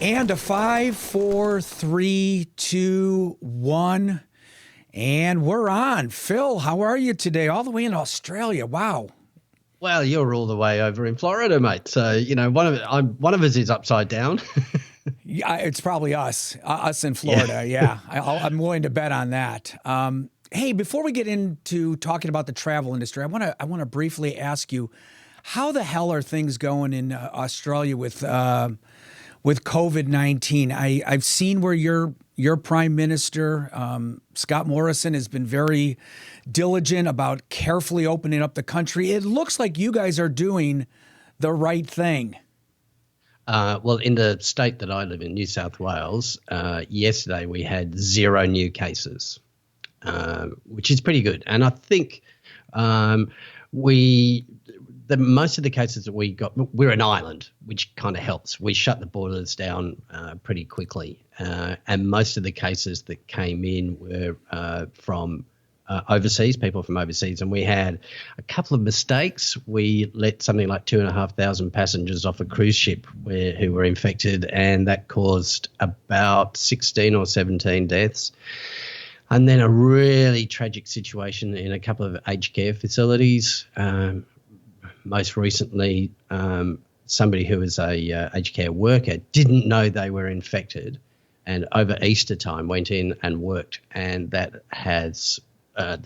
And a five, four, three, two, one. And we're on. Phil, how are you today? All the way in Australia. Wow. Well, you're all the way over in Florida, mate. So, one of us is upside down. Yeah, it's probably us in Florida. Yeah, I'm willing to bet on that. Hey, before we get into talking about the travel industry, I want to briefly ask you, how the hell are things going in Australia with COVID-19? I've seen where your prime minister, Scott Morrison, has been very diligent about carefully opening up the country. It looks like you guys are doing the right thing. Well, in the state that I live in, New South Wales, yesterday we had 0 new cases, which is pretty good. And I think most of the cases that we got, we're an island, which kind of helps. We shut the borders down pretty quickly. And most of the cases that came in were from overseas, people from overseas. And we had a couple of mistakes. We let something like 2,500 passengers off a cruise ship who were infected, and that caused about 16 or 17 deaths. And then a really tragic situation in a couple of aged care facilities. Most recently, somebody who was a aged care worker didn't know they were infected, and over Easter time went in and worked, and that has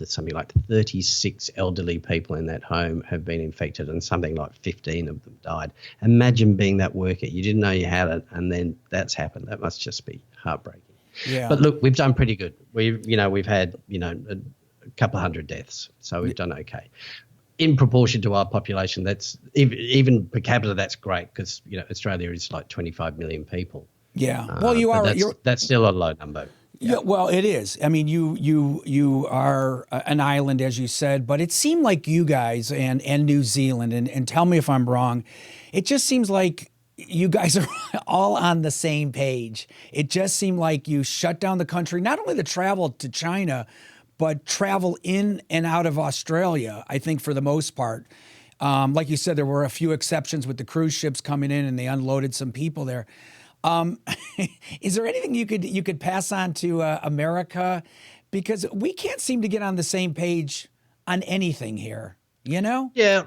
something like 36 elderly people in that home have been infected, and something like 15 of them died. Imagine being that worker. You didn't know you had it, and then that's happened. That must just be heartbreaking. Yeah. But look, we've done pretty good. We've had a couple of hundred deaths, so we've done okay. In proportion to our population, that's even per capita, that's great, because Australia is like 25 million people. Yeah. Well, you are. That's still a low number. Yeah. Well, it is. I mean, you are an island, as you said, but it seemed like you guys and New Zealand, and tell me if I'm wrong, it just seems like you guys are all on the same page. It just seemed like you shut down the country, not only the travel to China, but travel in and out of Australia, I think, for the most part. Like you said, there were a few exceptions with the cruise ships coming in, and they unloaded some people there. Is there anything you could pass on to America? Because we can't seem to get on the same page on anything here, Yeah,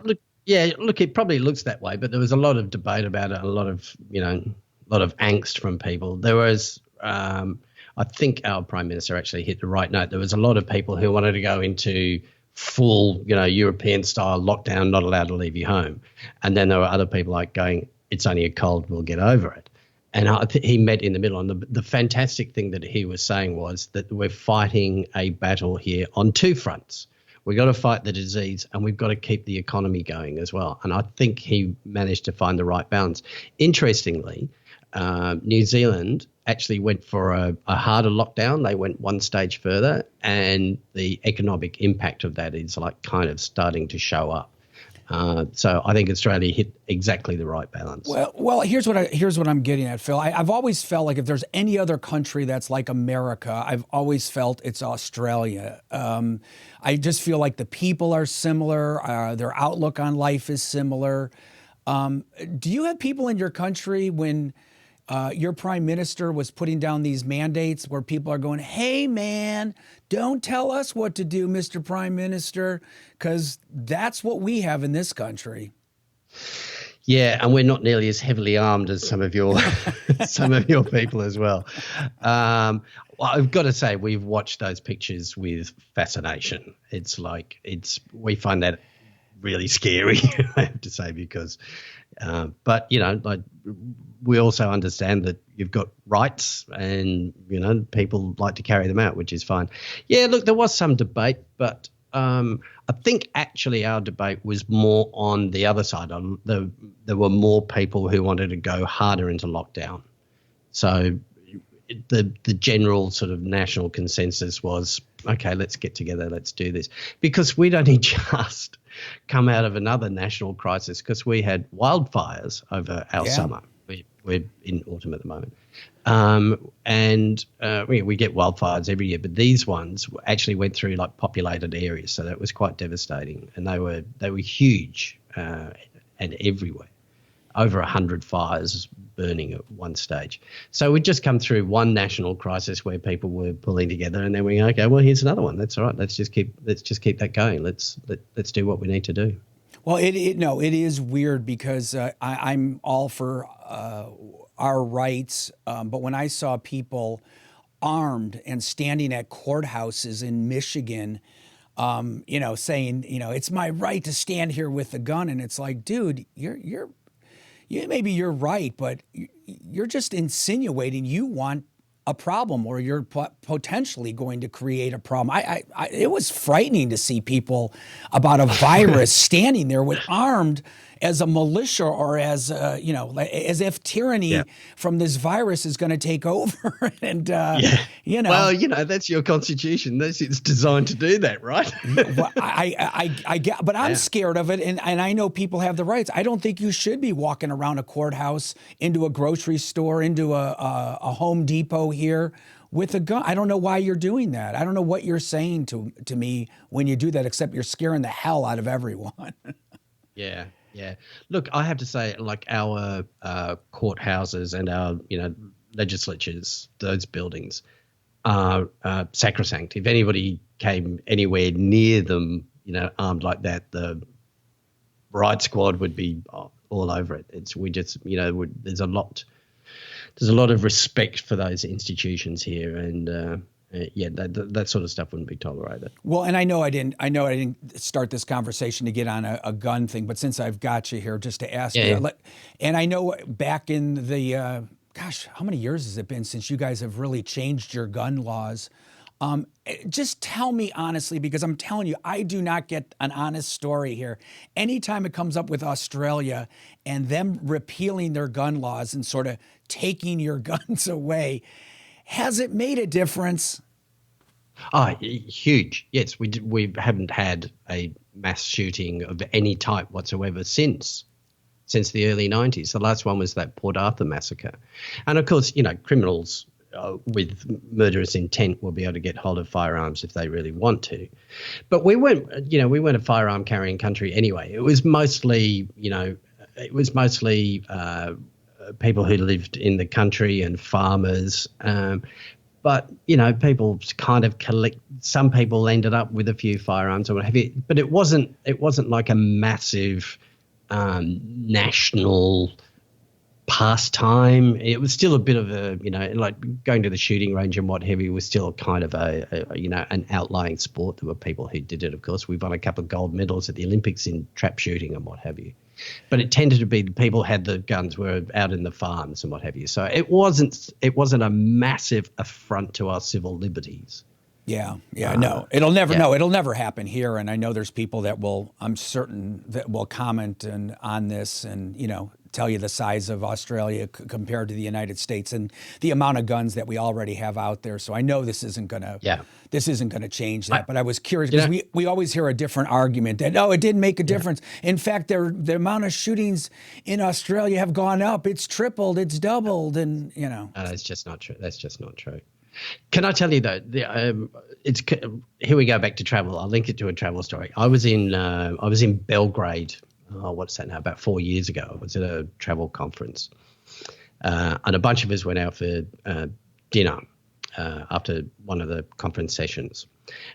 look, it probably looks that way, but there was a lot of debate about it, a lot of angst from people. There was, I think our Prime Minister actually hit the right note. There was a lot of people who wanted to go into full, European-style lockdown, not allowed to leave your home. And then there were other people like going, it's only a cold, we'll get over it. And he met in the middle. And the fantastic thing that he was saying was that we're fighting a battle here on two fronts. We've got to fight the disease, and we've got to keep the economy going as well. And I think he managed to find the right balance. Interestingly, New Zealand actually went for a harder lockdown. They went one stage further, and the economic impact of that is kind of starting to show up. So I think Australia hit exactly the right balance. Well, here's what I'm getting at, Phil. I've always felt like if there's any other country that's like America, I've always felt it's Australia. I just feel like the people are similar. Their outlook on life is similar. Do you have people in your country when your prime minister was putting down these mandates where people are going, hey, man, don't tell us what to do, Mr. Prime Minister, because that's what we have in this country? Yeah, and we're not nearly as heavily armed as some of your people as well. Well, I've got to say, we've watched those pictures with fascination. We find that really scary, I have to say, because but we also understand that you've got rights, and people like to carry them out, which is fine. Yeah, look, there was some debate, but I think actually our debate was more on the other side. There were more people who wanted to go harder into lockdown. So the general sort of national consensus was, okay, let's get together, let's do this. Because we'd only just come out of another national crisis, because we had wildfires over our summer. We're in autumn at the moment. We get wildfires every year, but these ones actually went through populated areas, so that was quite devastating. And they were huge and everywhere. Over 100 fires burning at one stage. So we'd just come through one national crisis where people were pulling together, and then we okay, well, here's another one. That's all right. Let's just keep that going. Let's do what we need to do. Well, it is weird because I'm all for our rights, but when I saw people armed and standing at courthouses in Michigan, saying, it's my right to stand here with a gun, and it's like, dude, maybe you're right, but you're just insinuating you want a problem, or you're potentially going to create a problem. It was frightening to see people about a virus standing there with armed as a militia, or as as if tyranny from this virus is going to take over. And well, that's your constitution. It's designed to do that, right? Well, I get, but I'm scared of it, and I know people have the rights. I don't think you should be walking around a courthouse, into a grocery store, into a Home Depot here with a gun. I don't know why you're doing that. I don't know what you're saying to me when you do that, except you're scaring the hell out of everyone. Yeah. Yeah. Look, I have to say, like, our courthouses and our, legislatures, those buildings are sacrosanct. If anybody came anywhere near them, armed like that, the riot squad would be all over it. There's a lot of respect for those institutions here, and that sort of stuff wouldn't be tolerated. Well, and I know I didn't start this conversation to get on a gun thing, but since I've got you here, just to ask you, and I know back in the, how many years has it been since you guys have really changed your gun laws? Just tell me honestly, because I'm telling you, I do not get an honest story here. Anytime it comes up with Australia and them repealing their gun laws and sort of taking your guns away, has it made a difference? Oh, huge. Yes, we haven't had a mass shooting of any type whatsoever since the early 90s. The last one was that Port Arthur massacre. And, of course, criminals with murderous intent will be able to get hold of firearms if they really want to. But we weren't a firearm carrying country anyway. It was mostly, people who lived in the country and farmers. But, people kind of some people ended up with a few firearms or what have you. But it wasn't like a massive national pastime. It was still a bit of a, like going to the shooting range and what have you was still kind of an outlying sport. There were people who did it, of course. We won a couple of gold medals at the Olympics in trap shooting and what have you. But it tended to be the people had the guns, were out in the farms and what have you. So it wasn't a massive affront to our civil liberties. No, it'll never happen here. And I know there's people I'm certain that will comment on this and, tell you the size of Australia compared to the United States and the amount of guns that we already have out there. So I know this isn't going to change that. But I was curious because we always hear a different argument that, it didn't make a difference. In fact, the amount of shootings in Australia have gone up. It's tripled, it's doubled. And, that's just not true. That's just not true. Can I tell you though? Here we go back to travel. I'll link it to a travel story. I was in Belgrade. What's that now? About 4 years ago. I was at a travel conference, and a bunch of us went out for dinner after one of the conference sessions.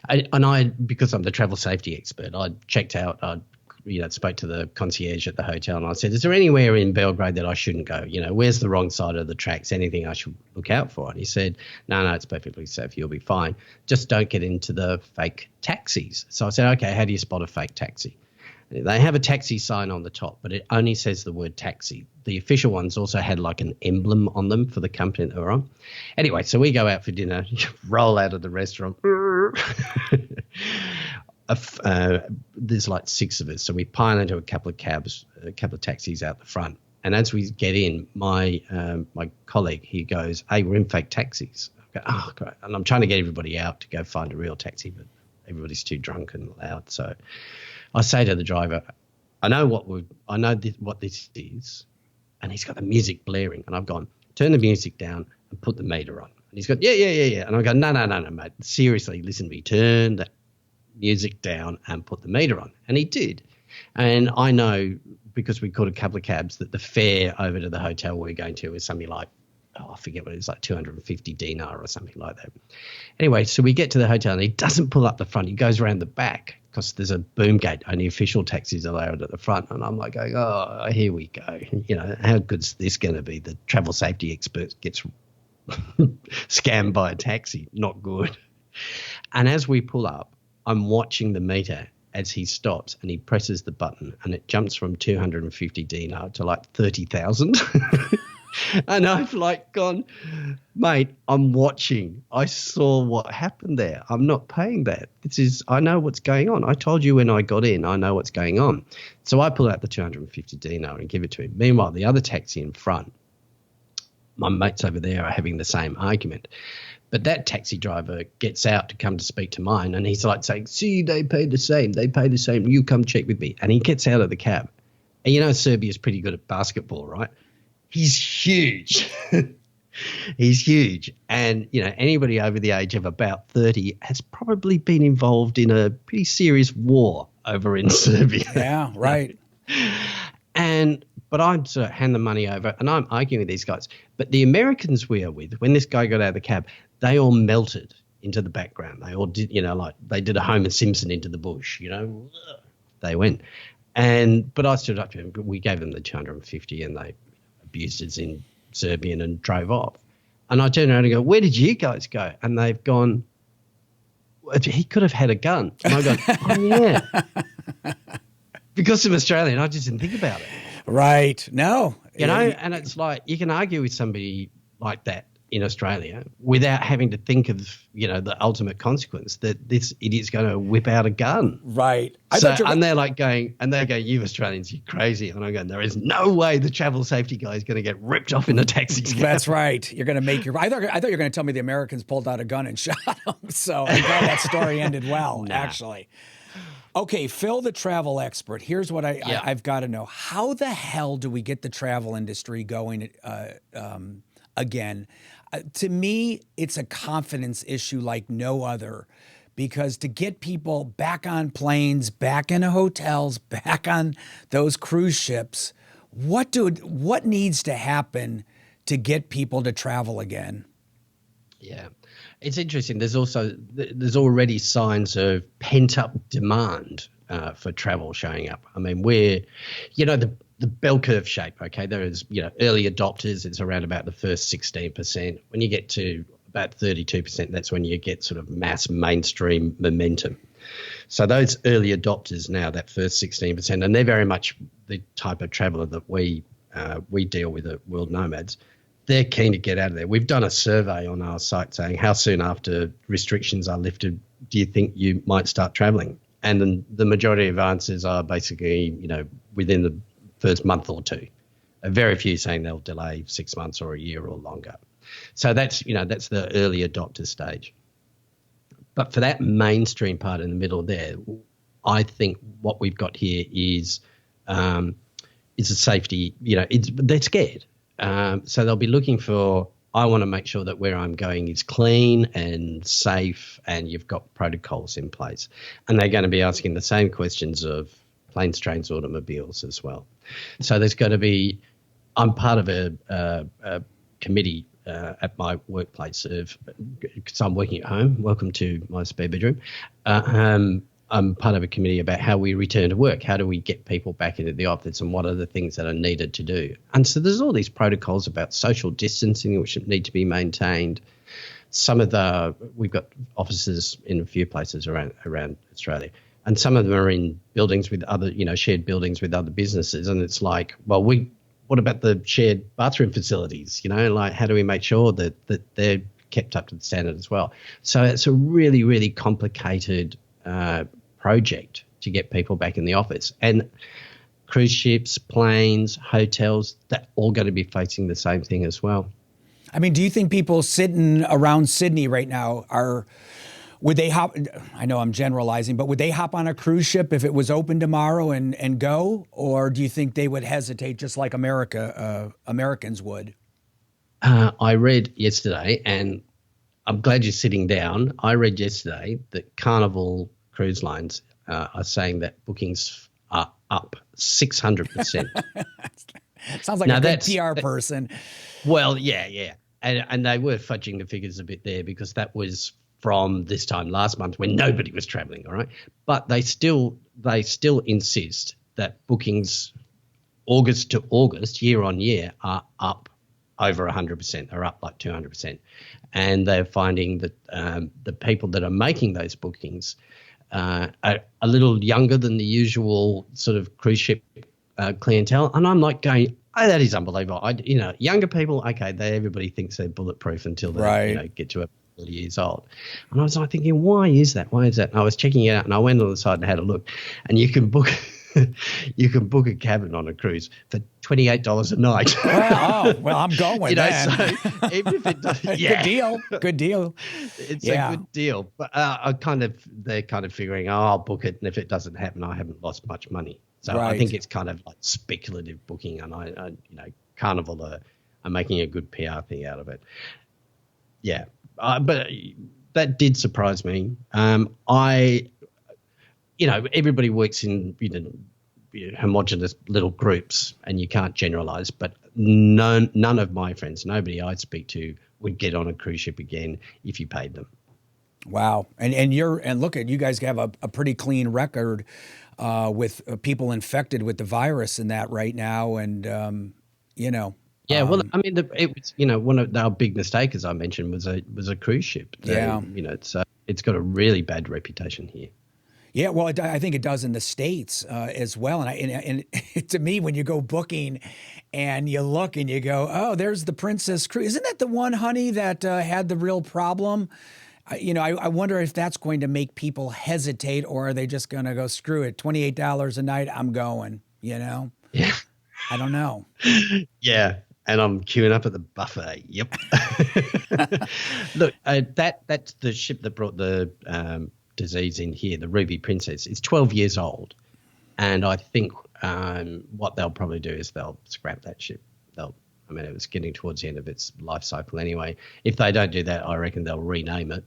Because I'm the travel safety expert, I checked out. I spoke to the concierge at the hotel, and I said, "Is there anywhere in Belgrade that I shouldn't go? Where's the wrong side of the tracks? Anything I should look out for?" And he said, "No, it's perfectly safe. You'll be fine. Just don't get into the fake taxis." So I said, "Okay, how do you spot a fake taxi?" They have a taxi sign on the top, but it only says the word taxi. The official ones also had like an emblem on them for the company that they were on. Anyway, so we go out for dinner, roll out of the restaurant. There's like six of us. So we pile into a couple of cabs, a couple of taxis out the front. And as we get in, my colleague, he goes, "Hey, we're in fake taxis." I go, "Oh, great." And I'm trying to get everybody out to go find a real taxi, but everybody's too drunk and loud. So I say to the driver, I know what this is, and he's got the music blaring, and I've gone, "Turn the music down and put the meter on." And he's got, yeah. And I go, no, mate, seriously, listen to me, turn the music down and put the meter on. And he did. And I know because we caught a couple of cabs, that the fare over to the hotel we were going to was something like, I forget what it is, like 250 dinar or something like that. Anyway, so we get to the hotel and he doesn't pull up the front. He goes around the back because there's a boom gate. Only official taxis allowed at the front. And I'm like going, oh, here we go. You know, how good's this going to be? The travel safety expert gets scammed by a taxi. Not good. And as we pull up, I'm watching the meter as he stops and he presses the button and it jumps from 250 dinar to like 30,000. And I've like gone, mate, I'm watching. I saw what happened there. I'm not paying that. I know what's going on. I told you when I got in, I know what's going on. So I pull out the 250 dinar and give it to him. Meanwhile, the other taxi in front, my mates over there are having the same argument. But that taxi driver gets out to come to speak to mine and he's like saying, see, they pay the same. They pay the same. You come check with me. And he gets out of the cab. And you know Serbia's pretty good at basketball, right? He's huge. He's huge. And, you know, anybody over the age of about 30 has probably been involved in a pretty serious war over in Serbia. Yeah, right. But I'm sort of hand the money over and I'm arguing with these guys. But the Americans we are with, when this guy got out of the cab, they all melted into the background. They all did, you know, like they did a Homer Simpson into the bush, you know. They went. But I stood up to him. But we gave them the 250 and they abused us in Serbian and drove off. And I turned around and go, where did you guys go? And they've gone, he could have had a gun. And I go, oh, yeah. Because I'm Australian, I just didn't think about it. Right. No. You know, and it's like you can argue with somebody like that in Australia without having to think of, you know, the ultimate consequence that this idiot's going to whip out a gun. Right. And they're like going, you Australians, you're crazy. And I'm going, there is no way the travel safety guy is going to get ripped off in a taxi cab. That's right. You're going to make I thought you were going to tell me the Americans pulled out a gun and shot him. So I'm glad that story ended well, actually. Okay, Phil, the travel expert. Here's what I've got to know. How the hell do we get the travel industry going again? To me, it's a confidence issue like no other, because to get people back on planes, back in hotels, back on those cruise ships, what needs to happen to get people to travel again? Yeah. It's interesting. There's already signs of pent-up demand for travel showing up. I mean, the bell curve shape, okay, there is, you know, early adopters, it's around about the first 16%. When you get to about 32%, that's when you get sort of mass mainstream momentum. So those early adopters now, that first 16%, and they're very much the type of traveller that we deal with at World Nomads. They're keen to get out of there. We've done a survey on our site saying how soon after restrictions are lifted do you think you might start travelling? And then the majority of answers are basically, you know, within the first month or two. Very few saying they'll delay 6 months or a year or longer. So that's the early adopter stage. But for that mainstream part in the middle there, I think what we've got here is a safety, you know, they're scared. So they'll be looking for, I want to make sure that where I'm going is clean and safe and you've got protocols in place. And they're going to be asking the same questions of planes, trains, automobiles as well. So there's going to be, I'm part of a committee at my workplace because I'm working at home. Welcome to my spare bedroom. I'm part of a committee about how we return to work. How do we get people back into the office and what are the things that are needed to do? And so there's all these protocols about social distancing which need to be maintained. We've got offices in a few places around Australia, and some of them are in buildings with other, you know, shared buildings with other businesses. And it's like, well, what about the shared bathroom facilities? You know, like how do we make sure that they're kept up to the standard as well? So it's a really, really complicated project to get people back in the office. And cruise ships, planes, hotels, they're all going to be facing the same thing as well. I mean, do you think people sitting around Sydney right now would they hop, I know I'm generalizing, but would they hop on a cruise ship if it was open tomorrow and go? Or do you think they would hesitate just like Americans would? I read yesterday, and I'm glad you're sitting down. I read yesterday that Carnival Cruise Lines are saying that bookings are up 600%. Sounds like Now a good that's PR person. well, yeah, and they were fudging the figures a bit there because that was from this time last month when nobody was traveling. All right, but they still insist that bookings August to August, year on year, are up over 100%. They're up like 200%, and they're finding that the people that are making those bookings are a little younger than the usual sort of cruise ship clientele. And I'm like going, oh, that is unbelievable. Younger people, okay, everybody thinks they're bulletproof until they Right. get to about 30 years old. And I was like thinking, why is that? Why is that? And I was checking it out, and I went on the site and had a look, and you can book a cabin on a cruise for $28 a night. Well, I'm going then. So even if it does, Good deal. It's a good deal. But they're kind of figuring, I'll book it, and if it doesn't happen, I haven't lost much money. So I think it's kind of like speculative booking, and Carnival are making a good PR thing out of it. Yeah, but that did surprise me. Everybody works in homogenous little groups, and you can't generalize. But none of my friends, nobody I speak to, would get on a cruise ship again if you paid them. Wow. And look at you guys have a pretty clean record with people infected with the virus in that right now, and Yeah, well, I mean, it was one of our big mistake, as I mentioned, was a cruise ship. It's got a really bad reputation here. Yeah, well, I think it does in the States as well. And to me, when you go booking and you look and you go, oh, there's the Princess Cruise. Isn't that the one, honey, that had the real problem? I wonder if that's going to make people hesitate, or are they just going to go, screw it, $28 a night, I'm going, Yeah. I don't know. Yeah. And I'm queuing up at the buffet. Yep. Look, that's the ship that brought the disease in here, the Ruby Princess. It's 12 years old, and I think what they'll probably do is they'll scrap that ship. It was getting towards the end of its life cycle anyway. If they don't do that, I reckon they'll rename it.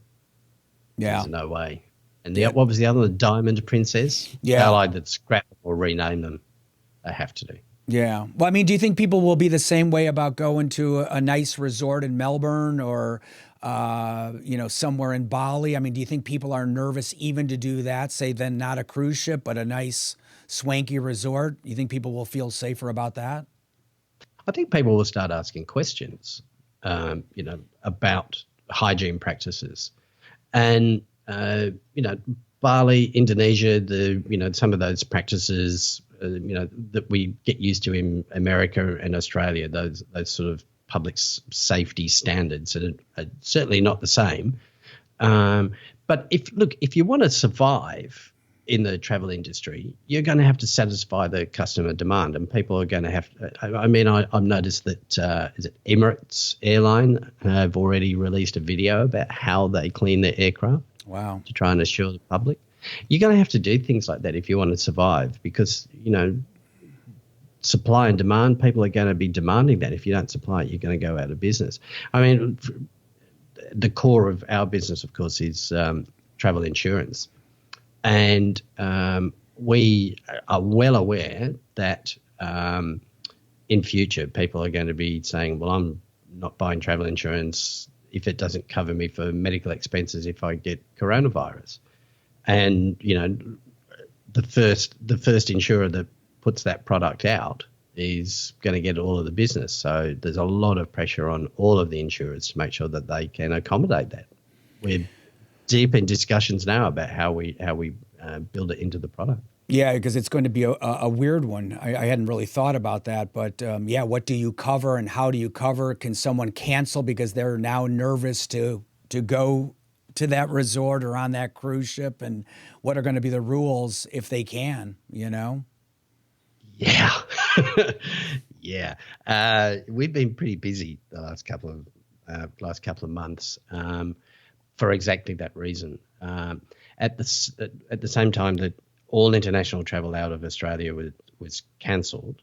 Yeah. There's no way. And what was the other one? The Diamond Princess? Yeah. They'll either scrap or rename them. They have to do. Yeah. Well, I mean, do you think people will be the same way about going to a nice resort in Melbourne or, somewhere in Bali? I mean, do you think people are nervous even to do that, say then not a cruise ship, but a nice swanky resort? You think people will feel safer about that? I think people will start asking questions, about hygiene practices. And, Bali, Indonesia, some of those practices, that we get used to in America and Australia, those sort of public safety standards are certainly not the same. But if you want to survive in the travel industry, you're going to have to satisfy the customer demand, and people are going to have to. I've noticed that is it Emirates Airline have already released a video about how they clean their aircraft. Wow. To try and assure the public. You're going to have to do things like that if you want to survive, because, supply and demand, people are going to be demanding that. If you don't supply it, you're going to go out of business. I mean, the core of our business, of course, is travel insurance. And we are well aware that in future, people are going to be saying, well, I'm not buying travel insurance if it doesn't cover me for medical expenses if I get coronavirus. And, the first insurer that puts that product out is going to get all of the business. So there's a lot of pressure on all of the insurers to make sure that they can accommodate that. We're deep in discussions now about how we build it into the product. Yeah, because it's going to be a weird one. I hadn't really thought about that, but what do you cover and how do you cover? Can someone cancel because they're now nervous to go to that resort or on that cruise ship, and what are going to be the rules if they can, Yeah. Yeah. We've been pretty busy the last couple of months for exactly that reason. At the same time that all international travel out of Australia was cancelled,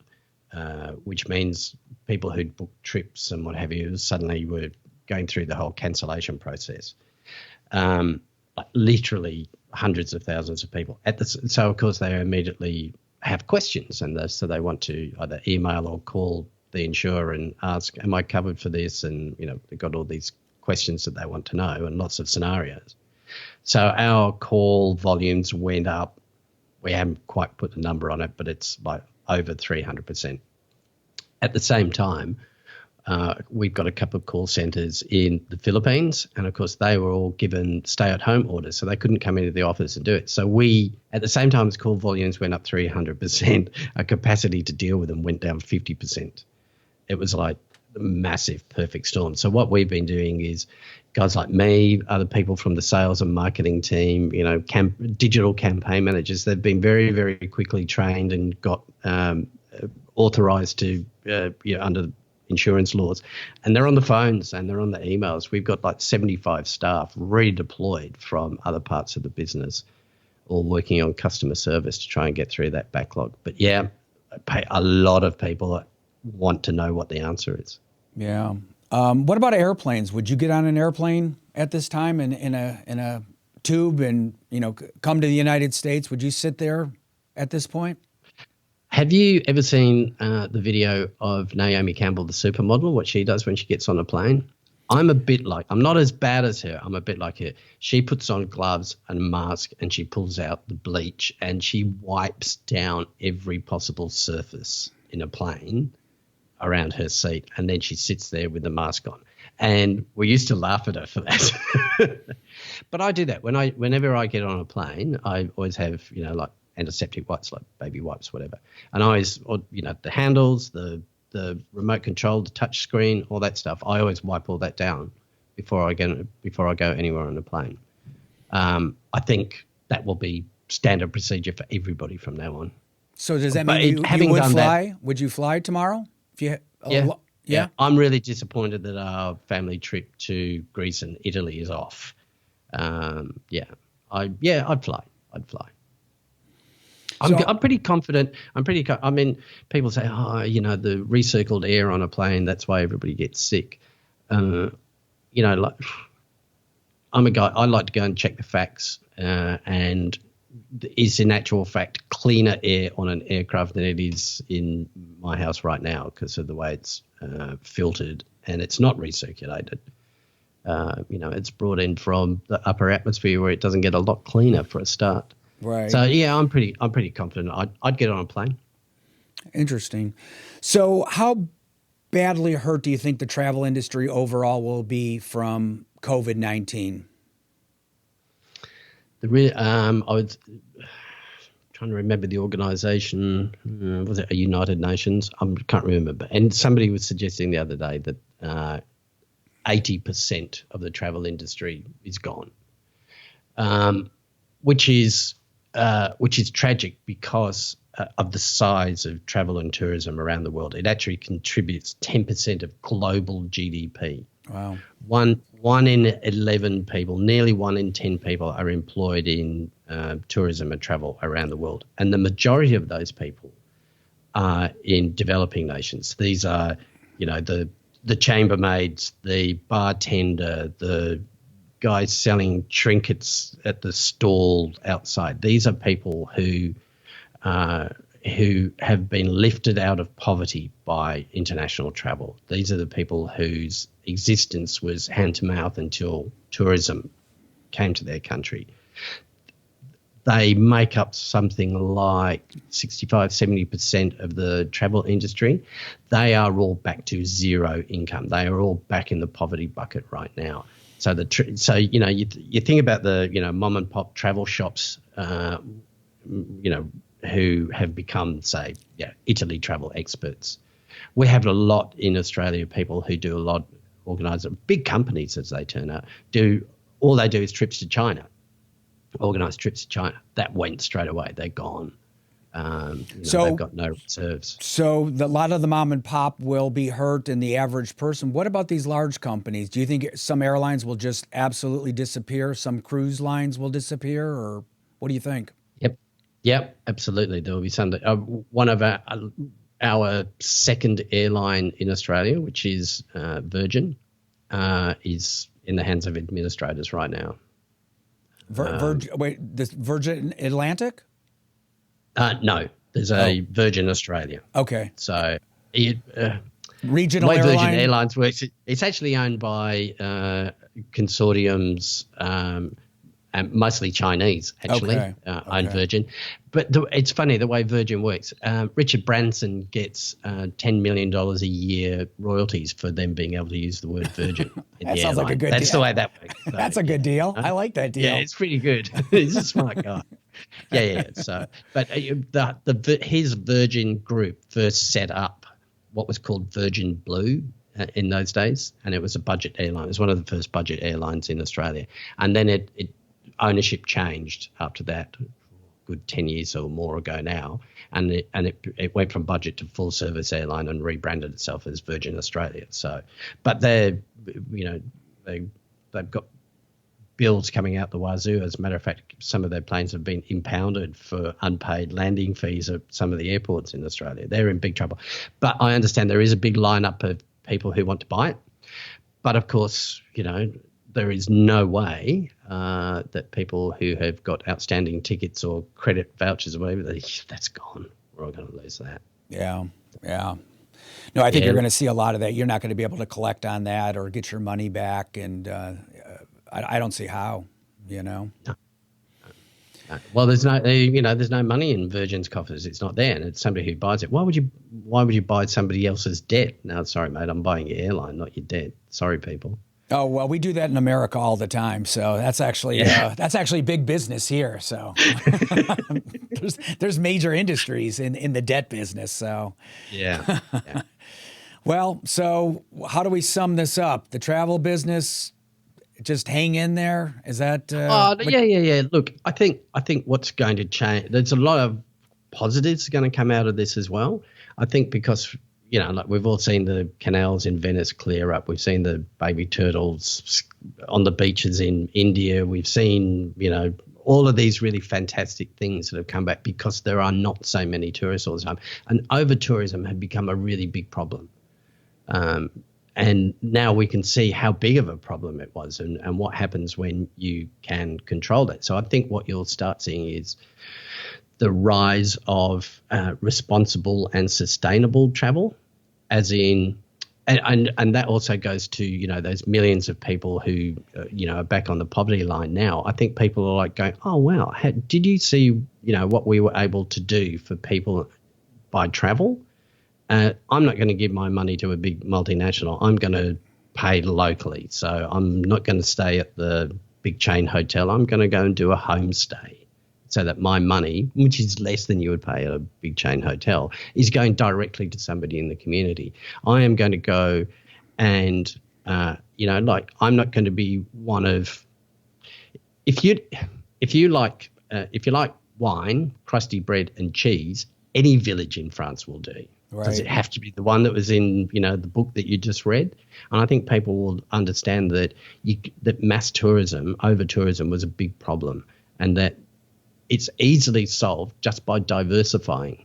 which means people who'd booked trips and what have you suddenly were going through the whole cancellation process. Literally hundreds of thousands of people. So, of course, they immediately have questions, and so they want to either email or call the insurer and ask, "Am I covered for this?" And they've got all these questions that they want to know and lots of scenarios. So our call volumes went up. We haven't quite put the number on it, but it's like over 300%. At the same time, we've got a couple of call centres in the Philippines, and of course they were all given stay-at-home orders, so they couldn't come into the office and do it. So we, at the same time as call volumes went up 300%, our capacity to deal with them went down 50%. It was like a massive perfect storm. So what we've been doing is guys like me, other people from the sales and marketing team, digital campaign managers, they've been very, very quickly trained and got authorised to, under insurance laws, and they're on the phones and they're on the emails. We've got like 75 staff redeployed from other parts of the business, all working on customer service to try and get through that backlog. But yeah, a lot of people want to know what the answer is. Yeah. What about airplanes? Would you get on an airplane at this time in a tube and come to the United States? Would you sit there at this point? Have you ever seen the video of Naomi Campbell, the supermodel, what she does when she gets on a plane? I'm not as bad as her. I'm a bit like her. She puts on gloves and a mask and she pulls out the bleach and she wipes down every possible surface in a plane around her seat, and then she sits there with the mask on. And we used to laugh at her for that. But I do that. Whenever I get on a plane, I always have, like antiseptic wipes, like baby wipes, whatever. And I always, the handles, the remote control, the touch screen, all that stuff, I always wipe all that down before I go anywhere on the plane. I think that will be standard procedure for everybody from now on. So does that mean you would fly? Would you fly tomorrow? Yeah. I'm really disappointed that our family trip to Greece and Italy is off. I'd fly. I'm pretty confident. I mean, people say, the recircled air on a plane, that's why everybody gets sick. I'm a guy, I like to go and check the facts, and is in actual fact cleaner air on an aircraft than it is in my house right now because of the way it's filtered, and it's not recirculated. It's brought in from the upper atmosphere where it doesn't get a lot cleaner for a start. Right. So yeah, I'm pretty confident. I'd get on a plane. Interesting. So how badly hurt do you think the travel industry overall will be from COVID-19? I was trying to remember the organisation. Was it a United Nations? I can't remember. And somebody was suggesting the other day that 80% of the travel industry is gone, which is tragic because of the size of travel and tourism around the world. It actually contributes 10% of global GDP. Wow. One in 11 people, nearly 1 in 10 people are employed in tourism and travel around the world. And the majority of those people are in developing nations. These are, the chambermaids, the bartender, the guys selling trinkets at the stall outside. These are people who have been lifted out of poverty by international travel. These are the people whose existence was hand to mouth until tourism came to their country. They make up something like 65, 70% of the travel industry. They are all back to zero income. They are all back in the poverty bucket right now. So you think about the mom and pop travel shops, who have become, say, Italy travel experts. We have a lot in Australia, people who do a lot, organise big companies as they turn out. All they do is trips to China, organise trips to China. That went straight away. They're gone. They've got no reserves. So a lot of the mom and pop will be hurt, and the average person. What about these large companies? Do you think some airlines will just absolutely disappear? Some cruise lines will disappear, or what do you think? Yep, absolutely. There will be some. One of our second airline in Australia, which is Virgin, is in the hands of administrators right now. Virgin Atlantic? No, There's a Virgin Australia. Okay. So Regional the way airline? Virgin Airlines works, it's actually owned by consortiums, and mostly Chinese, actually, Okay. own Virgin. But it's funny the way Virgin works. Richard Branson gets $10 million a year royalties for them being able to use the word Virgin in That the sounds airline. like a good That's deal. the way that works. So, That's a good deal. I like that deal. Yeah, it's pretty good. He's a smart guy. Yeah. So, but his Virgin Group first set up what was called Virgin Blue in those days, and it was a budget airline. It was one of the first budget airlines in Australia, and then it ownership changed after that, good 10 years or more ago now, and it went from budget to full service airline and rebranded itself as Virgin Australia. So, but they've got bills coming out the wazoo. As a matter of fact, some of their planes have been impounded for unpaid landing fees at some of the airports in Australia. They're in big trouble. But I understand there is a big lineup of people who want to buy it. But of course, there is no way that people who have got outstanding tickets or credit vouchers or whatever, that's gone. We're all going to lose that. Yeah. No, I think you're going to see a lot of that. You're not going to be able to collect on that or get your money back, and I don't see how. No. Well, there's no money in Virgin's coffers. It's not there, and it's somebody who buys it. Why would you buy somebody else's debt? No, sorry, mate, I'm buying your airline, not your debt. Sorry, people. Oh, well, we do that in America all the time. So that's actually big business here. So there's major industries in the debt business. So yeah. Well, so how do we sum this up? The travel business, just hang in there. Is that? Yeah. Look, I think what's going to change. There's a lot of positives going to come out of this as well. I think because like we've all seen the canals in Venice clear up. We've seen the baby turtles on the beaches in India. We've seen, all of these really fantastic things that have come back because there are not so many tourists all the time. And over-tourism had become a really big problem. And now we can see how big of a problem it was and what happens when you can control that. So I think what you'll start seeing is the rise of responsible and sustainable travel, as in, and that also goes to, those millions of people who, are back on the poverty line now. I think people are like going, oh, wow, did you see, what we were able to do for people by travel? I'm not going to give my money to a big multinational. I'm going to pay locally. So I'm not going to stay at the big chain hotel. I'm going to go and do a homestay so that my money, which is less than you would pay at a big chain hotel, is going directly to somebody in the community. I am going to go and, I'm not going to be one of, if you like wine, crusty bread and cheese, any village in France will do. Right. Does it have to be the one that was in, the book that you just read? And I think people will understand that that mass tourism, over tourism, was a big problem, and that it's easily solved just by diversifying.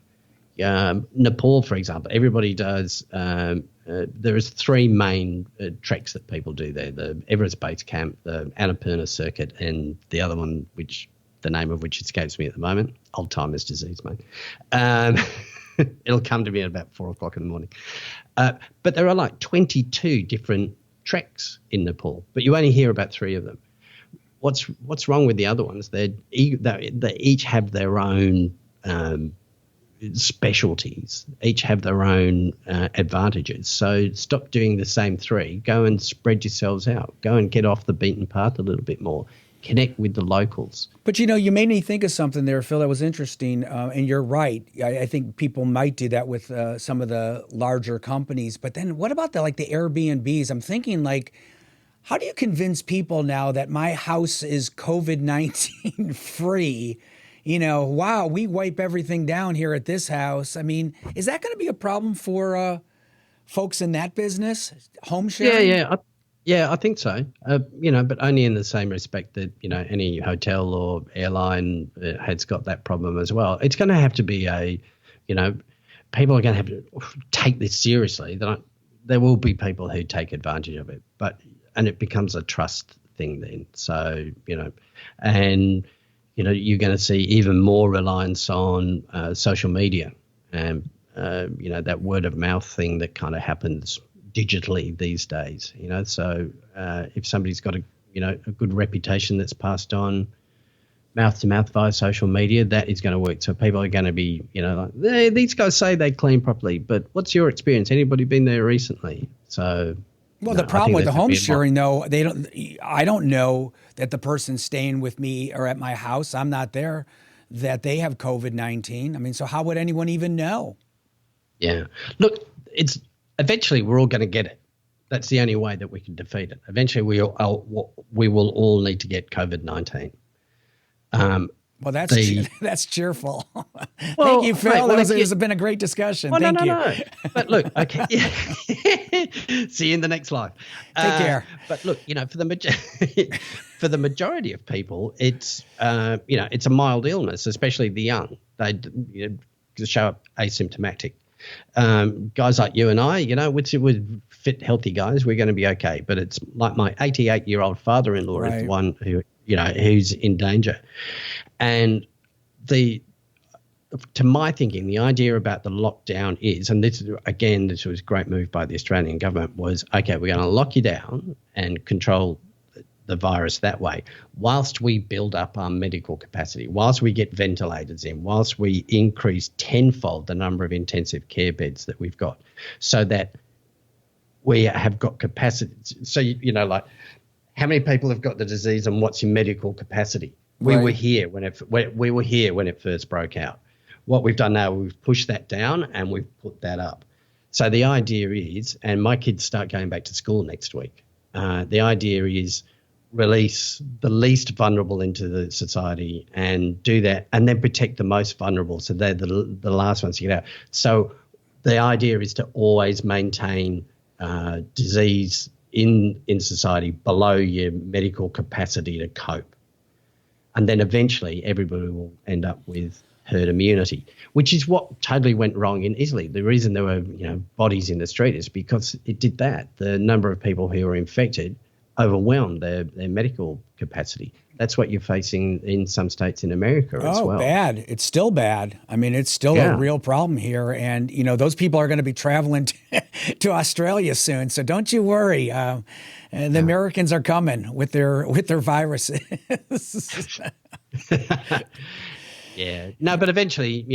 Nepal, for example, everybody does. There is three main treks that people do there: the Everest Base Camp, the Annapurna Circuit, and the other one, which the name of which escapes me at the moment. Alzheimer's disease, mate. It'll come to me at about 4:00 in the morning. But there are like 22 different treks in Nepal, but you only hear about 3 of them. What's wrong with the other ones? They each have their own specialties, each have their own advantages. So stop doing the same 3. Go and spread yourselves out. Go and get off the beaten path a little bit more. Connect with the locals. But, you made me think of something there, Phil, that was interesting. And you're right. I think people might do that with some of the larger companies. But then what about the Airbnbs? I'm thinking how do you convince people now that my house is COVID-19 free? Wow, we wipe everything down here at this house. I mean, is that going to be a problem for folks in that business? Home sharing? Yeah, I think so. But only in the same respect that, any hotel or airline has got that problem as well. It's going to have to be people are going to have to take this seriously. There will be people who take advantage of it, and it becomes a trust thing then. So, you're going to see even more reliance on social media and, that word of mouth thing that kind of happens digitally these days, So if somebody's got a good reputation that's passed on mouth to mouth via social media, that is going to work. So people are going to be, these guys say they clean properly, but what's your experience? Anybody been there recently? So, well, the problem with the home sharing, though, I don't know that the person staying with me or at my house, I'm not there, that they have COVID-19. I mean, so how would anyone even know? Yeah. Look, eventually we're all going to get it. That's the only way that we can defeat it. Eventually we will all need to get COVID-19. Well, that's cheerful. Thank you, Phil. This has been a great discussion. Thank you. No. But look, okay. Yeah. See you in the next life. Take care. But look, for the majority of people, it's it's a mild illness, especially the young. They show up asymptomatic. Guys like you and I, with fit, healthy guys, we're going to be okay. But it's like my 88-year-old father-in-law is the one who, who's in danger. And to my thinking, the idea about the lockdown is, and this was a great move by the Australian government, was, okay, we're going to lock you down and control the virus that way, whilst we build up our medical capacity, whilst we get ventilators in, whilst we increase tenfold the number of intensive care beds that we've got, so that we have got capacity. So, like, how many people have got the disease and what's your medical capacity? We were here when it first broke out. What we've done now, we've pushed that down and we've put that up. So the idea is, and my kids start going back to school next week, the idea is release the least vulnerable into the society and do that, and then protect the most vulnerable, so they're the last ones to get out. So the idea is to always maintain disease in society below your medical capacity to cope. And then eventually everybody will end up with herd immunity, which is what totally went wrong in Italy. The reason there were bodies in the street is because it did that. The number of people who were infected overwhelmed their medical capacity. That's what you're facing in some states in America as well. Oh, bad. It's still bad. I mean, it's still a real problem here. And, those people are going to be traveling to Australia soon. So don't you worry. The Americans are coming with their viruses. Yeah. No, but eventually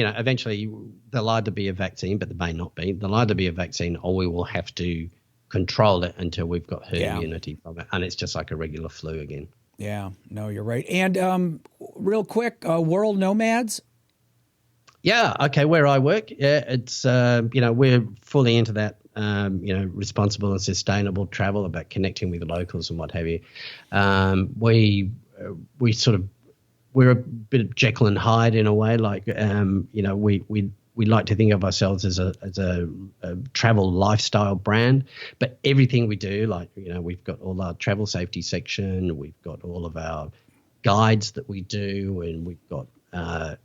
there'll either be a vaccine, but there may not be. There'll either be a vaccine, or we will have to control it until we've got herd immunity from it. And it's just like a regular flu again. Yeah, no, you're right. And real quick, World Nomads? Yeah, okay, where I work, it's, we're fully into that, responsible and sustainable travel, about connecting with the locals and what have you. We're a bit of Jekyll and Hyde in a way, like, we like to think of ourselves as a travel lifestyle brand, but everything we do, like, we've got all our travel safety section, we've got all of our guides that we do, and we've got a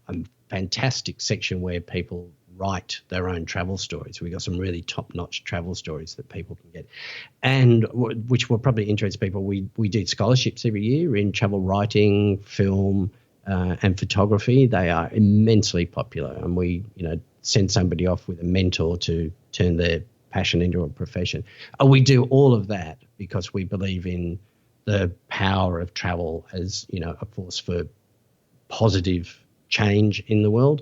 fantastic section where people write their own travel stories. We've got some really top-notch travel stories that people can get, and which will probably interest people. We do scholarships every year in travel writing, film, and photography. They are immensely popular, and we, send somebody off with a mentor to turn their passion into a profession. We do all of that because we believe in the power of travel as, a force for positive change in the world,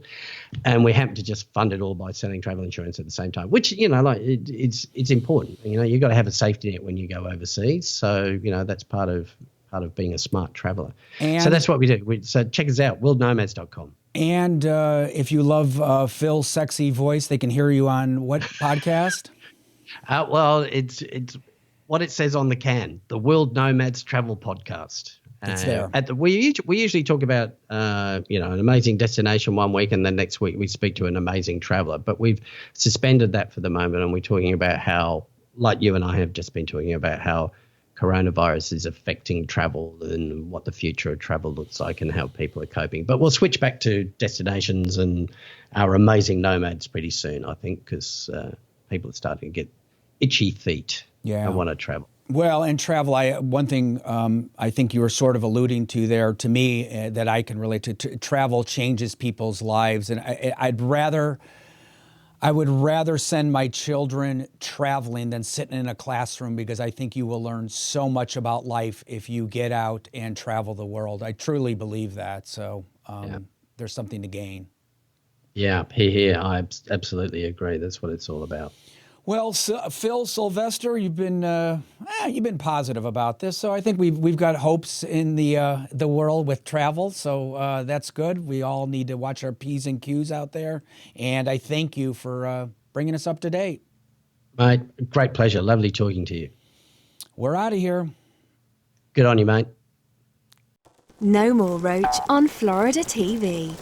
and we happen to just fund it all by selling travel insurance at the same time, which, it's important. You've got to have a safety net when you go overseas, so that's part of being a smart traveler. And so that's what we do. So check us out, worldnomads.com. And if you love Phil's sexy voice, they can hear you on what podcast? Well, it's what it says on the can, the World Nomads Travel Podcast. It's there. We usually talk about an amazing destination one week, and then next week we speak to an amazing traveler. But we've suspended that for the moment, and we're talking about how, like you and I have just been talking about, how coronavirus is affecting travel and what the future of travel looks like and how people are coping. But we'll switch back to destinations and our amazing nomads pretty soon, I think, because people are starting to get itchy feet and want to travel. Well, and travel. One thing I think you were sort of alluding to there to me that I can relate to. Travel changes people's lives, and I would rather send my children traveling than sitting in a classroom, because I think you will learn so much about life if you get out and travel the world. I truly believe that. So Yeah. there's something to gain. Yeah, here. I absolutely agree. That's what it's all about. Well, Phil Sylvester, you've been positive about this, so I think we've got hopes in the world with travel. So that's good. We all need to watch our P's and Q's out there, and I thank you for bringing us up to date. Mate, great pleasure. Lovely talking to you. We're out of here. Good on you, mate. No more Roach on Florida TV.